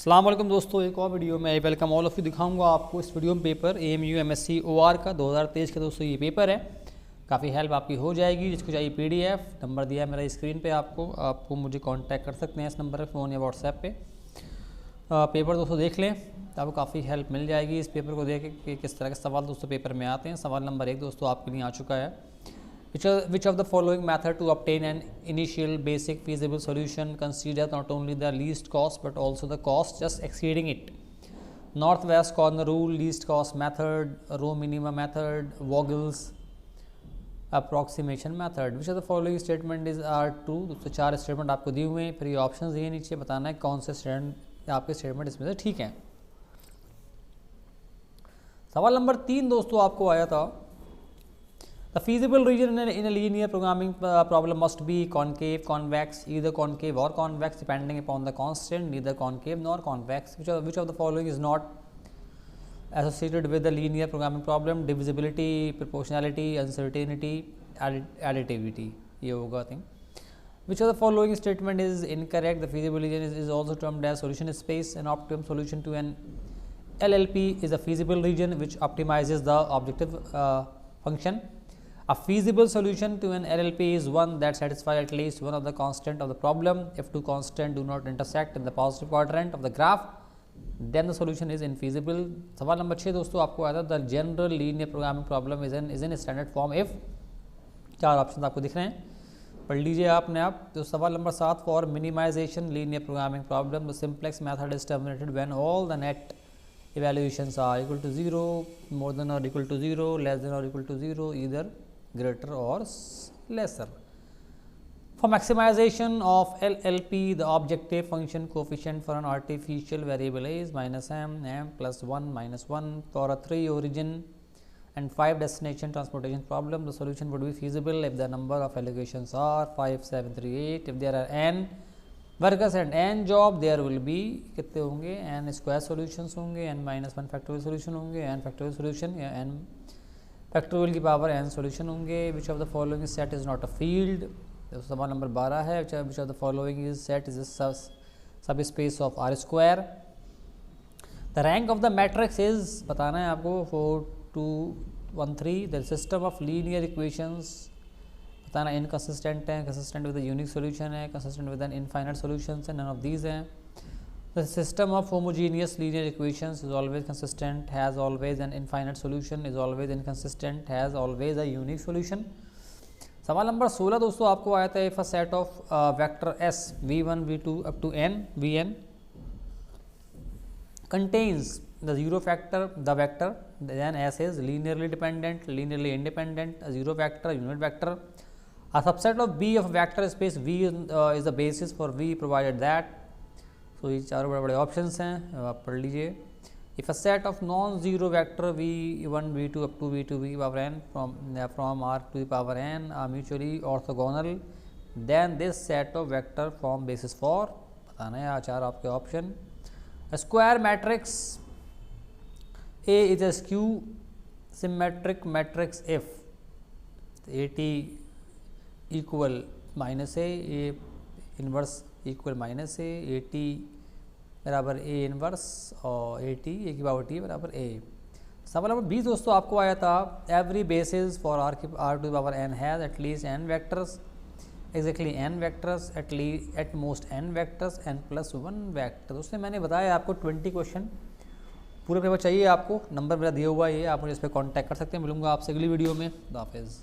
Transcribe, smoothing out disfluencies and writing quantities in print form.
अस्सलाम वालेकुम दोस्तों, एक और वीडियो में I welcome all of you. दिखाऊंगा आपको इस वीडियो में पेपर AMU MSc OR का 2023 का दोस्तों ये पेपर है। काफ़ी हेल्प आपकी हो जाएगी। जिसको चाहिए PDF नंबर दिया है मेरा स्क्रीन पे, आपको मुझे कांटेक्ट कर सकते हैं इस नंबर पर, फ़ोन या व्हाट्सएप पे। पेपर दोस्तों देख लें तो आपको काफ़ी हेल्प मिल जाएगी इस पेपर को देख के किस तरह के सवाल दोस्तों पेपर में आते हैं। सवाल नंबर 1 दोस्तों आपके लिए आ चुका है। Which of the following method to obtain an initial basic feasible solution considers not only the least cost but also the cost just exceeding it? Northwest corner rule, least cost method, row minima method, Vogel's approximation method. Which of the following statement are true? दोस्तों 4 statement आपको दिए हुए हैं, फिर ये option दिए नीचे, बताना है कौन से स्टेटमेंट आपके स्टेटमेंट इसमें से ठीक हैं। सवाल नंबर 3 दोस्तों आपको आया था, the feasible region in a linear programming problem must be concave, convex, either concave or convex depending upon the constant, neither concave nor convex. Which of the following is not associated with the linear programming problem? Divisibility, proportionality, uncertainty, additivity. ये होगा thing. Which of the following statement is incorrect? The feasible region is also termed as solution space. An optimum solution to an LLP is a feasible region which optimizes the objective function. A feasible solution to an LLP is one that satisfies at least one of the constant of the problem. If two constants do not intersect in the positive quadrant of the graph, then the solution is infeasible. सवाल number 6 दोस्तों आपको आया था, the general linear programming problem is in standard form if 4 option आपको दिख रहे हैं, पढ़ लीजिए आपने आप। तो सवाल number 7, for minimization linear programming problem the simplex method is terminated when all the net evaluations are equal to 0, more than or equal to 0, less than or equal to 0, either greater or lesser. For maximization of LLP, the objective function coefficient for an artificial variable is -m, m plus 1 minus 1. For a 3 origin and 5 destination transportation problem, the solution would be feasible if the number of allocations are 5, 7, 3, 8. If there are n workers and n job, there will be कितने होंगे, n square solutions होंगे, n minus 1 factorial solution होंगे, n factorial solution या n factorial की power n solution होंगे। Which of the following set is not a field. सवाल number 12 है, which of the following is set is subspace of R square. The rank of the matrix is, बताना है आपको, 4, 2, 1, 3। The system of linear equations, बताना inconsistent है, consistent with unique solution है, consistent with an infinite solution है, none of these हैं। The system of homogeneous linear equations is always consistent, has always an infinite solution, is always inconsistent, has always a unique solution. सवाल number 16 दोस्तों आपको आया था, if a set of vector S v1 v2 up to n vn contains the zero factor, the vector, then S is linearly dependent, linearly independent, a zero vector, unit vector. A subset of B of vector space V is the basis for V provided that. तो ये चारों बड़े बड़े options हैं, आप पढ़ लीजिए। If a set of non zero vector v1 v2 up to v2 v power n from R to the power n are mutually orthogonal, then this set of vector form basis for, बताना है यहाँ 4 आपके option. Square matrix A is a skew symmetric matrix if AT equal minus A inverse equal minus A, AT बराबर A inverse और AT A की power T बराबर A। सवाल number 20 दोस्तों आपको आया था, every basis for R to the power n has at least n vectors, exactly n vectors, at most n vectors, n plus 1 vector. दोस्तों मैंने बताया आपको 20 क्वेश्चन पूरे पेपर चाहिए आपको, नंबर मेरा दिया हुआ है, आप मुझे इस पर कॉन्टैक्ट कर सकते हैं। मिलूंगा आपसे अगली वीडियो में। हाफिज़।